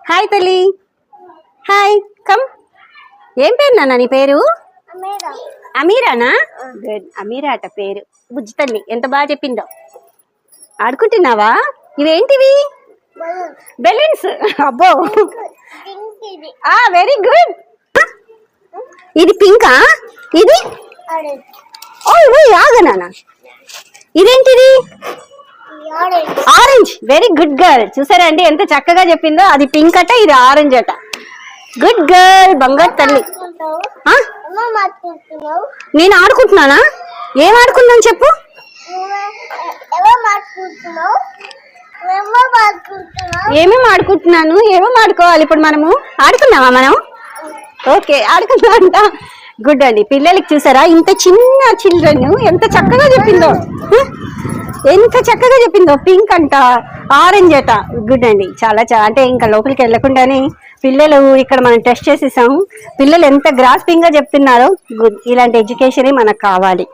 Hi తల్లి. Hi come. ఏం పేరు నాన్న నీ పేరు? అమీరానా? గుడ్. అమీరా అట పేరు. బుజ్జి తల్లి ఎంత బాగా చెప్పిందో. ఆడుకుంటున్నావా? ఇవేంటివి? బెలూన్స్. అబ్బో వెరీ గుడ్. ఇది పింకా? ఇది ఆగనా? ఇదేంటిది? ఆరెంజ్. Very good girl. చూసారా అండి ఎంత చక్కగా చెప్పిందో. అది పింక్ అట, ఇది ఆరెంజ్ అట. గుడ్ గర్ల్, బంగారు తల్లి. నేను ఆడుకుంటున్నానా? ఏం ఆడుకున్నాను చెప్పు? ఏమేమి ఆడుకుంటున్నాను? ఏమేమి ఆడుకోవాలి ఇప్పుడు మనము? ఆడుకున్నావా మనం? ఓకే ఆడుకున్నా అంట. గుడ్ అండి. పిల్లలకి చూసారా ఇంత చిన్న చిల్డ్రన్ ఎంత చక్కగా చెప్పిందో. ఎంత చక్కగా చెప్పిందో. పింక్ అంట, ఆరెంజ్ అట. గుడ్ అండి. చాలా అంటే ఇంకా లోపలికి వెళ్ళకుండానే పిల్లలు ఇక్కడ మనం టెస్ట్ చేసేసాము. పిల్లలు ఎంత గ్రాస్పింగ్ గా చెప్తున్నారో. గుడ్. ఇలాంటి ఎడ్యుకేషనే మనకు కావాలి.